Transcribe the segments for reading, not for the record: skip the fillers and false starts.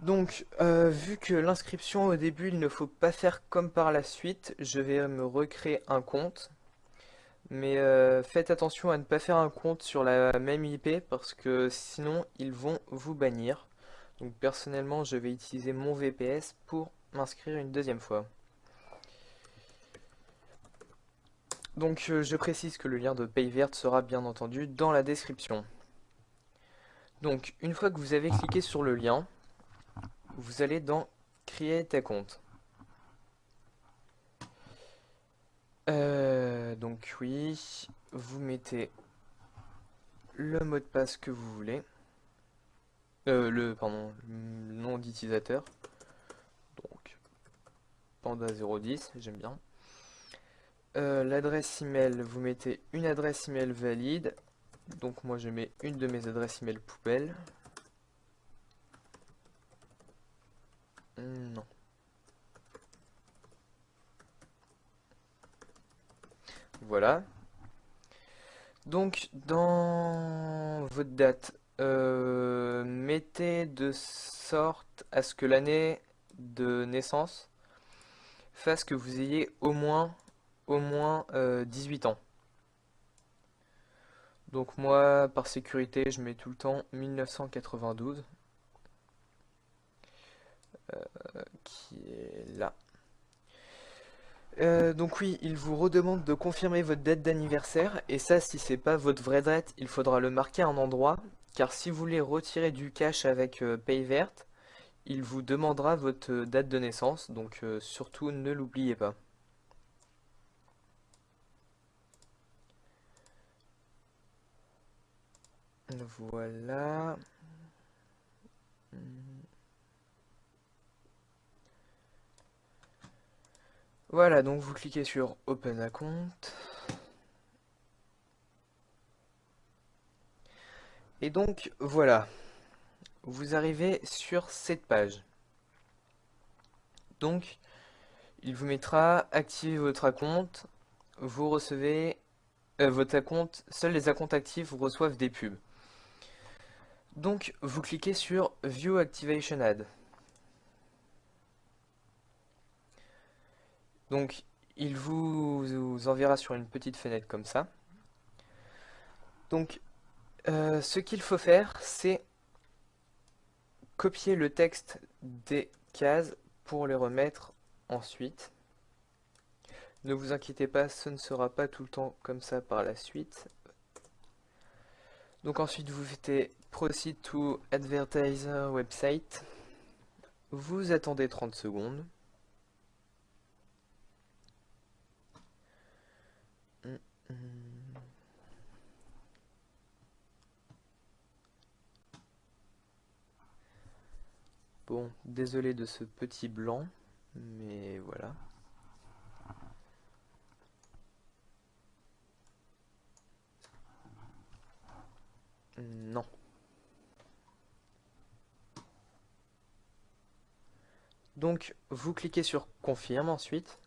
Donc, vu que l'inscription au début, il ne faut pas faire comme par la suite, je vais me recréer un compte. Mais faites attention à ne pas faire un compte sur la même IP parce que sinon, ils vont vous bannir. Donc, personnellement, je vais utiliser mon VPS pour m'inscrire une deuxième fois. Donc, je précise que le lien de PayVert sera bien entendu dans la description. Donc, une fois que vous avez cliqué sur le lien, vous allez dans Create a compte. Donc oui, vous mettez le mot de passe que vous voulez. Le nom d'utilisateur. Donc, Panda010, j'aime bien. L'adresse email, vous mettez une adresse email valide. Donc moi je mets une de mes adresses email poubelle. Non. Voilà. Donc dans votre date, mettez de sorte à ce que l'année de naissance fasse que vous ayez au moins 18 ans. Donc moi, par sécurité, je mets tout le temps 1992, qui est là. Donc oui, il vous redemande de confirmer votre date d'anniversaire, et ça, si c'est pas votre vraie date, il faudra le marquer à un endroit, car si vous voulez retirer du cash avec PayVert, il vous demandera votre date de naissance, donc surtout ne l'oubliez pas. Voilà. Voilà, donc vous cliquez sur Open Account. Et donc voilà, vous arrivez sur cette page. Donc il vous mettra activez votre compte, vous recevez votre compte, seuls les comptes actifs reçoivent des pubs. Donc vous cliquez sur View Activation Ad. Donc il vous enverra sur une petite fenêtre comme ça. Donc ce qu'il faut faire, c'est copier le texte des cases pour les remettre ensuite. Ne vous inquiétez pas, ce ne sera pas tout le temps comme ça par la suite. Donc ensuite vous faites Proceed to Advertiser Website. Vous attendez 30 secondes. Bon, désolé de ce petit blanc, mais voilà. Non. Donc vous cliquez sur Confirme ensuite.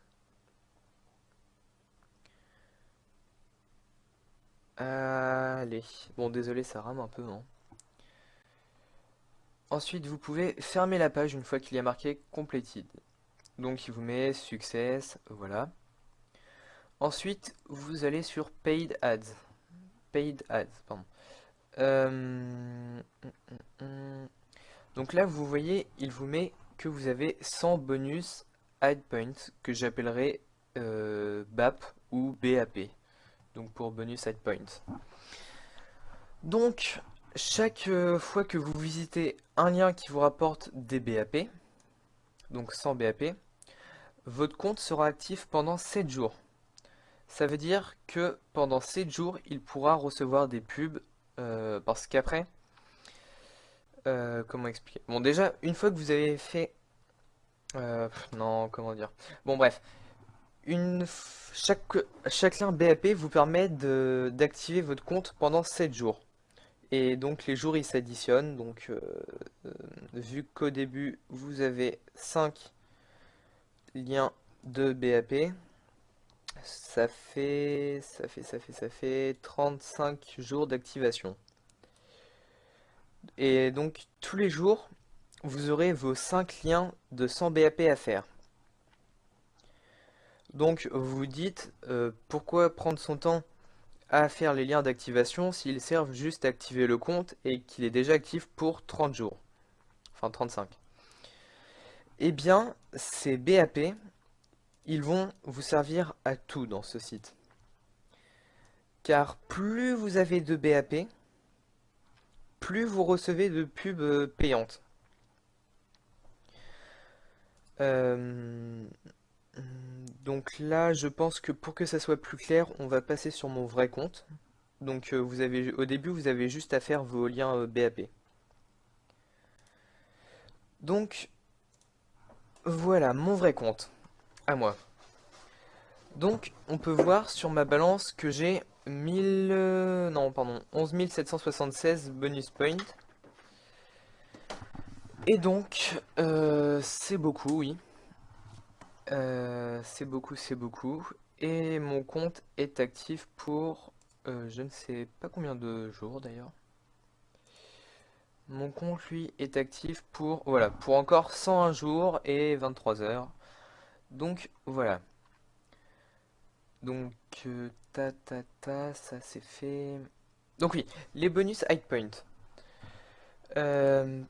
Allez. Bon, désolé, ça rame un peu, hein. Ensuite, vous pouvez fermer la page une fois qu'il y a marqué Completed. Donc, il vous met Success, voilà. Ensuite, vous allez sur Paid Ads. Paid Ads, pardon. Donc là, vous voyez, il vous met que vous avez 100 bonus Ad Points, que j'appellerai BAP ou BAP. Donc pour bonus Ad Points. Donc, chaque fois que vous visitez un lien qui vous rapporte des BAP, donc 100 BAP, votre compte sera actif pendant 7 jours. Ça veut dire que pendant 7 jours, il pourra recevoir des pubs parce qu'après, comment expliquer? Bon, déjà, une fois que vous avez fait... non, comment dire? Bon, bref. Chaque, chaque lien BAP vous permet d'activer votre compte pendant 7 jours. Et donc les jours ils s'additionnent. Donc vu qu'au début vous avez 5 liens de BAP, ça fait 35 jours d'activation. Et donc tous les jours, vous aurez vos 5 liens de 100 BAP à faire. Donc vous vous dites, pourquoi prendre son temps à faire les liens d'activation s'ils servent juste à activer le compte et qu'il est déjà actif pour 30 jours. Enfin 35. Eh bien, ces BAP, ils vont vous servir à tout dans ce site. Car plus vous avez de BAP, plus vous recevez de pubs payantes. Donc là, je pense que pour que ça soit plus clair, on va passer sur mon vrai compte. Donc au début, vous avez juste à faire vos liens BAP. Donc voilà, mon vrai compte, à moi. Donc on peut voir sur ma balance que j'ai 11 776 bonus points. Et donc, c'est beaucoup, oui. C'est beaucoup, c'est beaucoup. Et mon compte est actif pour je ne sais pas combien de jours d'ailleurs. Mon compte, lui, est actif pour, voilà, pour encore 101 jours et 23 heures. Donc, voilà. Donc, ça c'est fait. Donc oui, les bonus high point.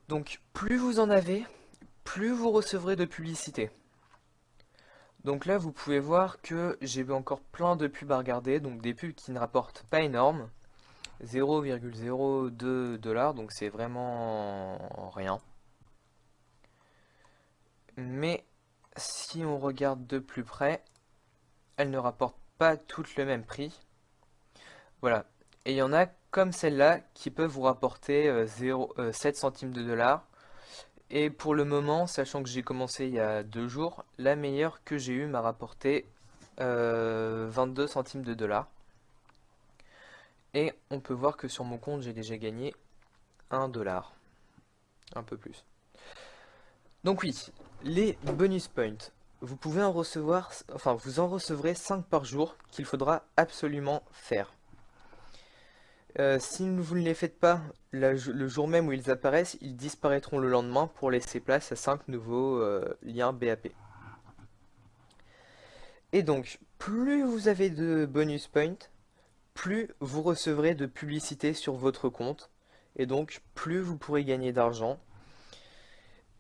Donc, plus vous en avez, plus vous recevrez de publicité. Donc là, vous pouvez voir que j'ai encore plein de pubs à regarder, donc des pubs qui ne rapportent pas énorme, 0,02 $, donc c'est vraiment rien. Mais si on regarde de plus près, elles ne rapportent pas toutes le même prix. Voilà. Et il y en a comme celle-là qui peuvent vous rapporter 7 centimes de dollars. Et pour le moment, sachant que j'ai commencé il y a 2 jours, la meilleure que j'ai eue m'a rapporté 22 centimes de dollars. Et on peut voir que sur mon compte, j'ai déjà gagné 1 dollar. Un peu plus. Donc oui, les bonus points. Vous pouvez en recevoir, enfin vous en recevrez 5 par jour qu'il faudra absolument faire. Si vous ne les faites pas le jour même où ils apparaissent, ils disparaîtront le lendemain pour laisser place à 5 nouveaux liens BAP. Et donc, plus vous avez de bonus points, plus vous recevrez de publicité sur votre compte. Et donc, plus vous pourrez gagner d'argent.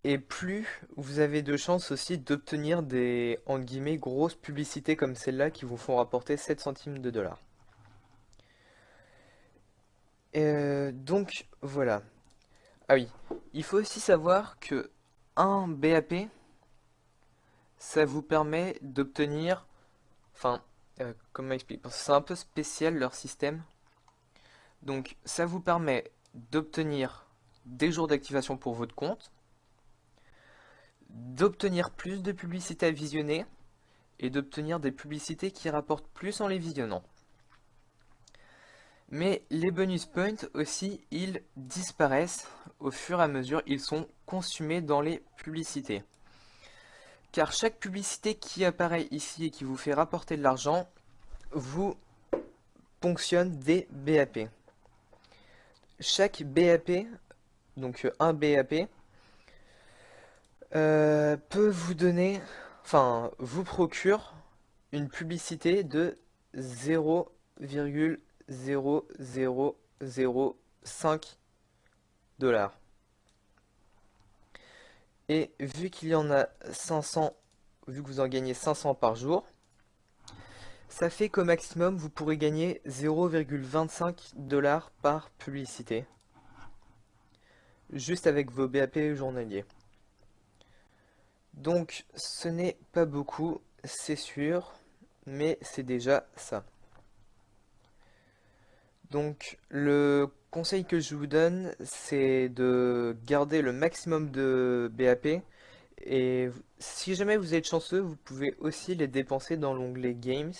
Et plus vous avez de chances aussi d'obtenir des, entre guillemets, grosses publicités comme celle-là qui vous font rapporter 7 centimes de dollars. Donc, voilà. Ah oui, il faut aussi savoir que un BAP, ça vous permet d'obtenir, enfin, comment expliquer? Parce que c'est un peu spécial leur système. Donc, ça vous permet d'obtenir des jours d'activation pour votre compte, d'obtenir plus de publicités à visionner et d'obtenir des publicités qui rapportent plus en les visionnant. Mais les bonus points aussi, ils disparaissent au fur et à mesure, ils sont consumés dans les publicités. Car chaque publicité qui apparaît ici et qui vous fait rapporter de l'argent, vous ponctionne des BAP. Chaque BAP, donc un BAP, peut vous donner, enfin, vous procure une publicité de 0,0005 dollars. Et vu qu'il y en a 500, vu que vous en gagnez 500 par jour, ça fait qu'au maximum vous pourrez gagner 0,25 dollars par publicité. Juste avec vos BAP journaliers. Donc ce n'est pas beaucoup, c'est sûr, mais c'est déjà ça. Donc le conseil que je vous donne, c'est de garder le maximum de BAP. Et si jamais vous êtes chanceux, vous pouvez aussi les dépenser dans l'onglet Games.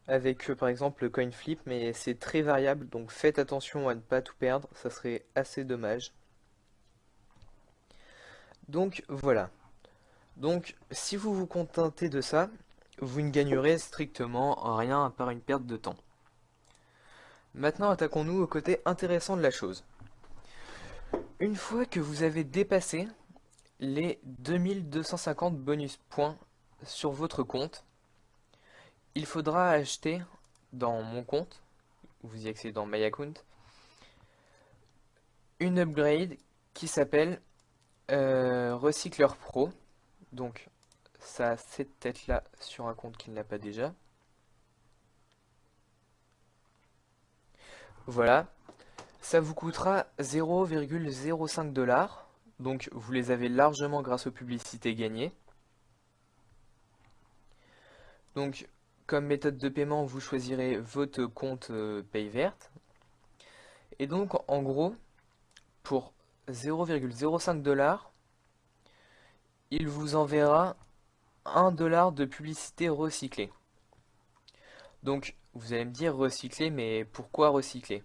Avec par exemple le coin flip, mais c'est très variable, donc faites attention à ne pas tout perdre, ça serait assez dommage. Donc voilà. Donc si vous vous contentez de ça, vous ne gagnerez strictement rien à part une perte de temps. Maintenant attaquons-nous au côté intéressant de la chose. Une fois que vous avez dépassé les 2250 bonus points sur votre compte, il faudra acheter dans mon compte, vous y accédez dans My Account, une upgrade qui s'appelle Recycleur Pro. Donc ça a cette tête là sur un compte qu'il n'a pas déjà. Voilà, ça vous coûtera 0,05 $. Donc vous les avez largement grâce aux publicités gagnées. Donc comme méthode de paiement, vous choisirez votre compte Paye Verte. Et donc en gros, pour 0,05 $, il vous enverra 1 $ de publicité recyclée. Donc vous allez me dire recycler, mais pourquoi recycler?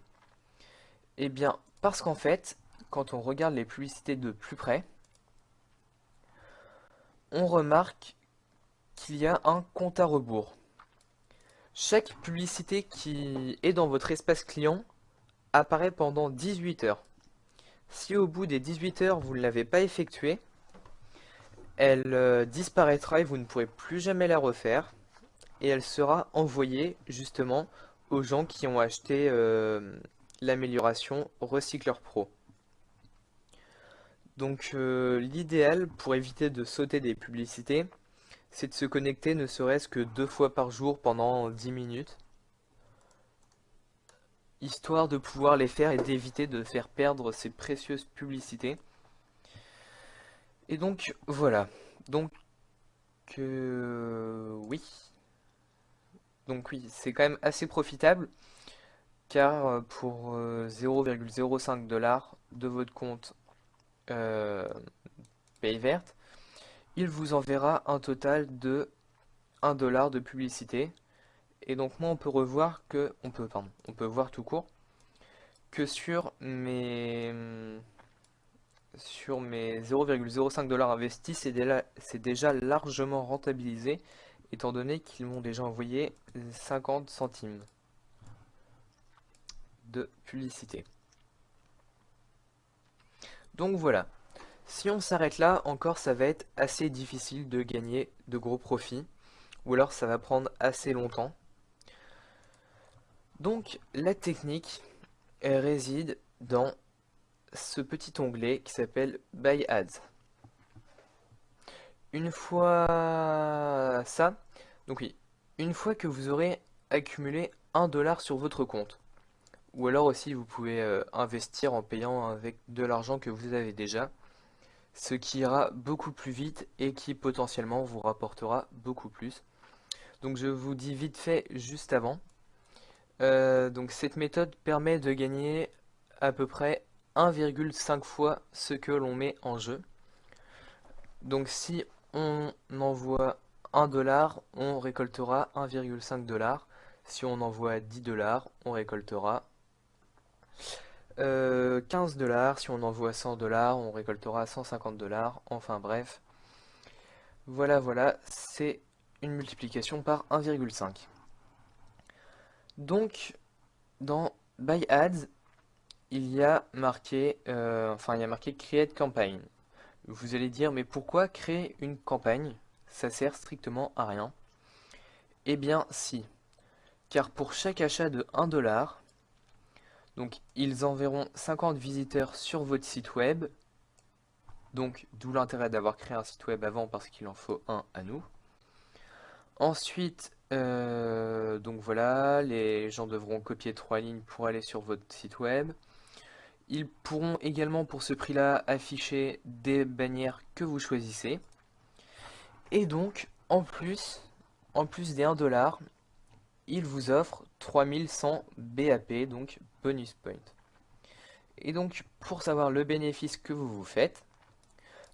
Eh bien parce qu'en fait, quand on regarde les publicités de plus près, on remarque qu'il y a un compte à rebours. Chaque publicité qui est dans votre espace client apparaît pendant 18 heures. Si au bout des 18 heures vous ne l'avez pas effectuée, elle disparaîtra et vous ne pourrez plus jamais la refaire. Et elle sera envoyée justement aux gens qui ont acheté l'amélioration Recycleur Pro. Donc l'idéal pour éviter de sauter des publicités, c'est de se connecter ne serait-ce que 2 fois par jour pendant 10 minutes, histoire de pouvoir les faire et d'éviter de faire perdre ces précieuses publicités. Et donc voilà. Donc oui. Donc oui, c'est quand même assez profitable car pour 0,05 $ de votre compte Paye Verte, il vous enverra un total de 1 $ de publicité. Et donc moi on peut revoir que on peut voir tout court que sur mes 0,05 $ investis, c'est déjà largement rentabilisé étant donné qu'ils m'ont déjà envoyé 50 centimes de publicité. Donc voilà. Si on s'arrête là, encore ça va être assez difficile de gagner de gros profits, ou alors ça va prendre assez longtemps. Donc la technique, elle réside dans ce petit onglet qui s'appelle Buy Ads. Une fois ça, donc oui, une fois que vous aurez accumulé 1 $ sur votre compte, ou alors aussi vous pouvez investir en payant avec de l'argent que vous avez déjà, ce qui ira beaucoup plus vite et qui potentiellement vous rapportera beaucoup plus. Donc je vous dis vite fait juste avant. Donc cette méthode permet de gagner à peu près 1,5 fois ce que l'on met en jeu. Donc si on envoie 1 $, on récoltera 1,5 $. Si on envoie 10 $, on récoltera 15 $. Si on envoie 100 $, on récoltera 150 $. Enfin bref, voilà, c'est une multiplication par 1,5. Donc, dans Buy Ads, il y a marqué, Create Campaign. Vous allez dire, mais pourquoi créer une campagne? Ça sert strictement à rien. Eh bien, si. Car pour chaque achat de 1 $, donc ils enverront 50 visiteurs sur votre site web. Donc, d'où l'intérêt d'avoir créé un site web avant parce qu'il en faut un à nous. Ensuite, donc voilà, les gens devront copier 3 lignes pour aller sur votre site web. Ils pourront également pour ce prix-là afficher des bannières que vous choisissez. Et donc, en plus des 1 $, ils vous offrent 3100 BAP, donc bonus point. Et donc, pour savoir le bénéfice que vous vous faites,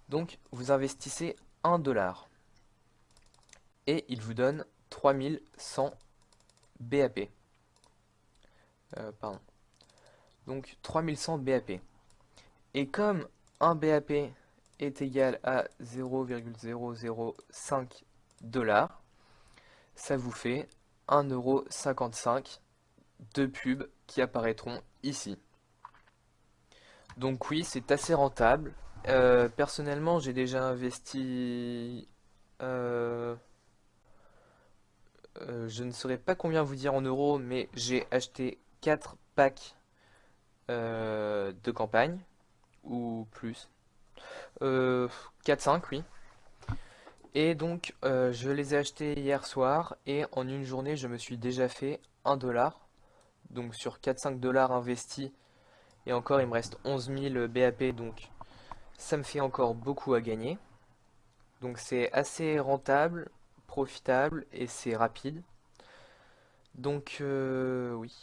donc vous investissez 1 $. Et il vous donne 3100 BAP. Pardon. Donc 3100 BAP. Et comme un BAP est égal à 0,005 $, ça vous fait 1,55 € de pubs qui apparaîtront ici. Donc oui, c'est assez rentable. Personnellement, j'ai déjà investi, euh, je ne saurais pas combien vous dire en euros, mais j'ai acheté 4 packs de campagne, ou plus. Euh, 4-5, oui. Et donc, je les ai achetés hier soir, et en une journée, je me suis déjà fait 1 dollar. Donc sur 4-5 dollars investis, et encore, il me reste 11 000 BAP, donc ça me fait encore beaucoup à gagner. Donc c'est assez rentable, profitable et c'est rapide. Donc oui,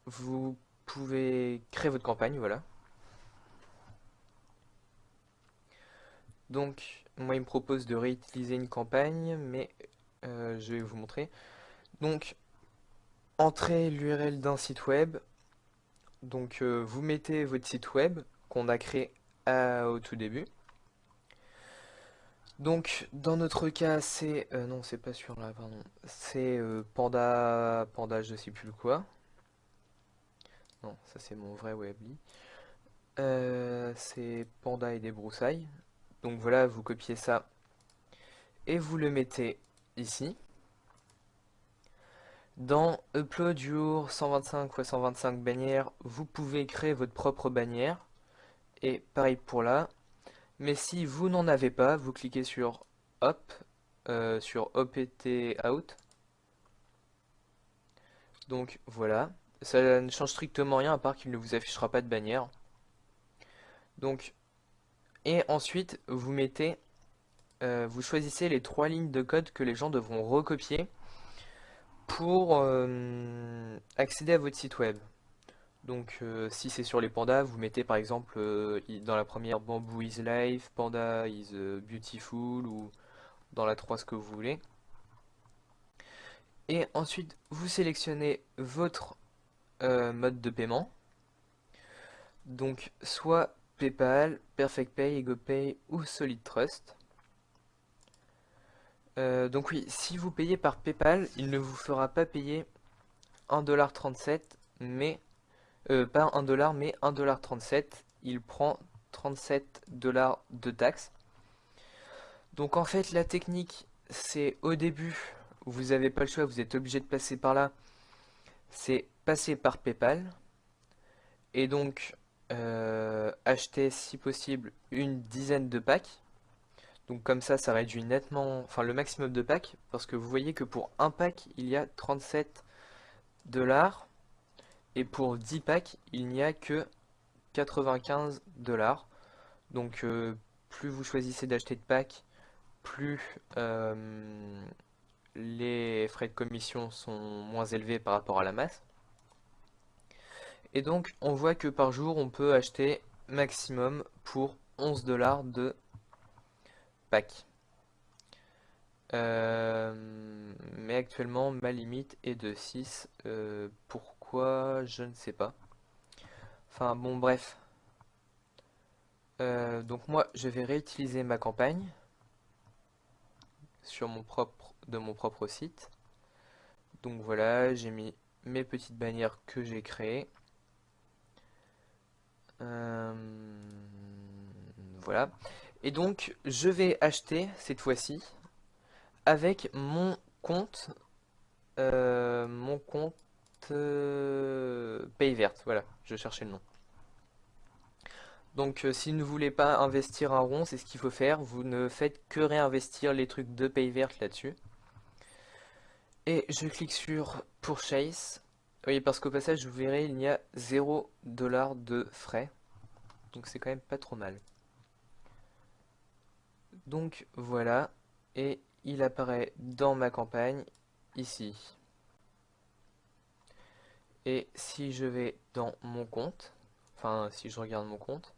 vous pouvez créer votre campagne, voilà. Donc moi il me propose de réutiliser une campagne, mais je vais vous montrer. Donc entrez l'URL d'un site web. Donc vous mettez votre site web qu'on a créé au tout début. Donc, dans notre cas, c'est... non, c'est pas sûr là, pardon. C'est Panda, je sais plus quoi. Non, ça c'est mon vrai Weebly. C'est Panda et des broussailles. Donc voilà, vous copiez ça et vous le mettez ici. Dans Upload Your 125 x 125 bannières, vous pouvez créer votre propre bannière. Et pareil pour là. Mais si vous n'en avez pas, vous cliquez sur Hop, sur OPT Out. Donc voilà, ça ne change strictement rien à part qu'il ne vous affichera pas de bannière. Donc, et ensuite vous mettez, vous choisissez les 3 lignes de code que les gens devront recopier pour accéder à votre site web. Donc si c'est sur les pandas, vous mettez par exemple dans la première Bamboo is life, Panda is beautiful, ou dans la 3 ce que vous voulez. Et ensuite vous sélectionnez votre mode de paiement. Donc soit PayPal, PerfectPay, EgoPay ou Solid Trust. Donc oui, si vous payez par PayPal, il ne vous fera pas payer 1,37$, mais pas 1 dollar, mais 1,37$. Il prend 37 dollars de taxes. Donc en fait, la technique, c'est au début, vous n'avez pas le choix, vous êtes obligé de passer par là. C'est passer par PayPal. Et donc, acheter si possible une dizaine de packs. Donc comme ça réduit nettement, enfin le maximum de packs, parce que vous voyez que pour un pack, il y a 37 dollars, et pour 10 packs, il n'y a que 95 dollars. Donc plus vous choisissez d'acheter de packs, plus les frais de commission sont moins élevés par rapport à la masse. Et donc on voit que par jour, on peut acheter maximum pour 11 dollars de packs. Mais actuellement, ma limite est de 6. Pourquoi? Je ne sais pas. Enfin bon, bref. Donc moi, je vais réutiliser ma campagne sur de mon propre site. Donc voilà, j'ai mis mes petites bannières que j'ai créées. Euh, voilà. Et donc, je vais acheter cette fois-ci avec mon compte Payvert, voilà, je cherchais le nom. Donc si vous ne voulez pas investir un rond, c'est ce qu'il faut faire, vous ne faites que réinvestir les trucs de Payvert là-dessus. Et je clique sur Purchase. Oui, parce qu'au passage, vous verrez, il y a 0$ de frais. Donc c'est quand même pas trop mal. Donc voilà, et il apparaît dans ma campagne, ici. Et si je vais dans mon compte, enfin si je regarde mon compte,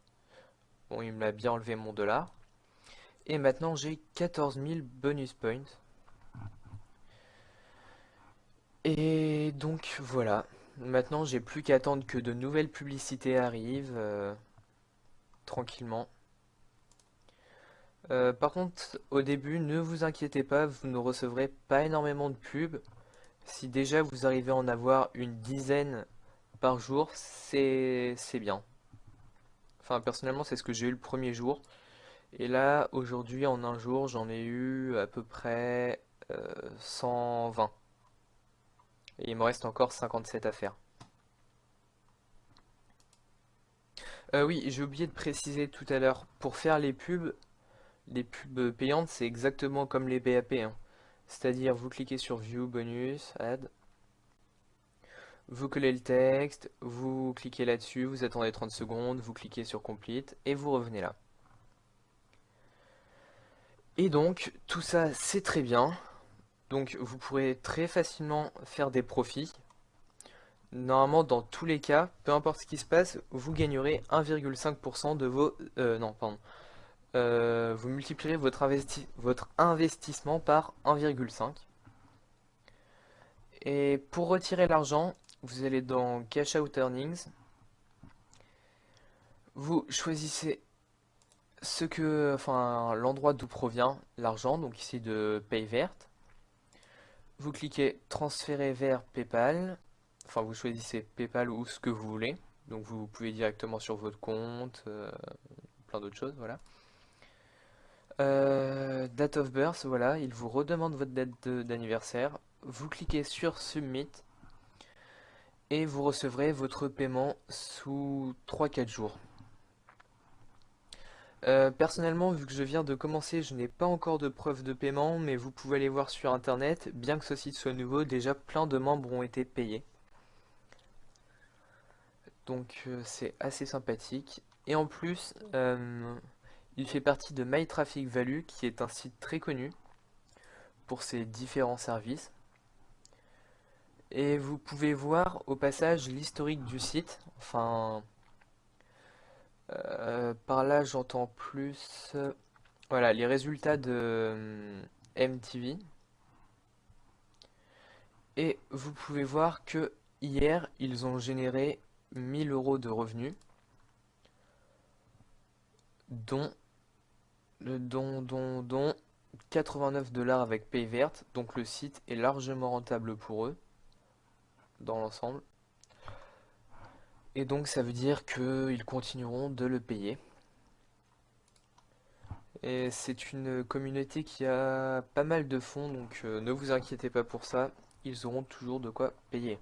bon il me l'a bien enlevé mon dollar. Et maintenant j'ai 14 000 bonus points. Et donc voilà, maintenant j'ai plus qu'à attendre que de nouvelles publicités arrivent tranquillement. Par contre, au début, ne vous inquiétez pas, vous ne recevrez pas énormément de pubs. Si déjà vous arrivez à en avoir une dizaine par jour, c'est bien. Enfin, personnellement, c'est ce que j'ai eu le premier jour. Et là, aujourd'hui, en un jour, j'en ai eu à peu près 120. Et il me reste encore 57 à faire. Oui, j'ai oublié de préciser tout à l'heure, pour faire les pubs payantes, c'est exactement comme les BAP, hein. C'est-à-dire, vous cliquez sur View, Bonus, Add, vous collez le texte, vous cliquez là-dessus, vous attendez 30 secondes, vous cliquez sur Complete, et vous revenez là. Et donc, tout ça, c'est très bien. Donc, vous pourrez très facilement faire des profits. Normalement, dans tous les cas, peu importe ce qui se passe, vous gagnerez 1,5% de vos... non, pardon. Vous multiplierez votre investissement par 1,5. Et pour retirer l'argent, vous allez dans Cash Out Earnings. Vous choisissez enfin, l'endroit d'où provient l'argent, donc ici de PayVert. Vous cliquez transférer vers PayPal. Enfin, vous choisissez PayPal ou ce que vous voulez. Donc vous pouvez directement sur votre compte, plein d'autres choses, voilà. Date of birth, voilà, il vous redemande votre date d'anniversaire. Vous cliquez sur Submit et vous recevrez votre paiement sous 3-4 jours. Personnellement, vu que je viens de commencer, je n'ai pas encore de preuve de paiement, mais vous pouvez aller voir sur internet, bien que ce site soit nouveau, déjà plein de membres ont été payés. Donc c'est assez sympathique. Et en plus, il fait partie de My Traffic Value, qui est un site très connu pour ses différents services. Et vous pouvez voir au passage l'historique du site. Enfin, par là j'entends plus, voilà, les résultats de MTV. Et vous pouvez voir que hier ils ont généré 1000 euros de revenus, dont, dont 89 dollars avec PayVert. Donc le site est largement rentable pour eux dans l'ensemble. Et donc ça veut dire qu'ils continueront de le payer. Et c'est une communauté qui a pas mal de fonds, donc ne vous inquiétez pas pour ça, ils auront toujours de quoi payer.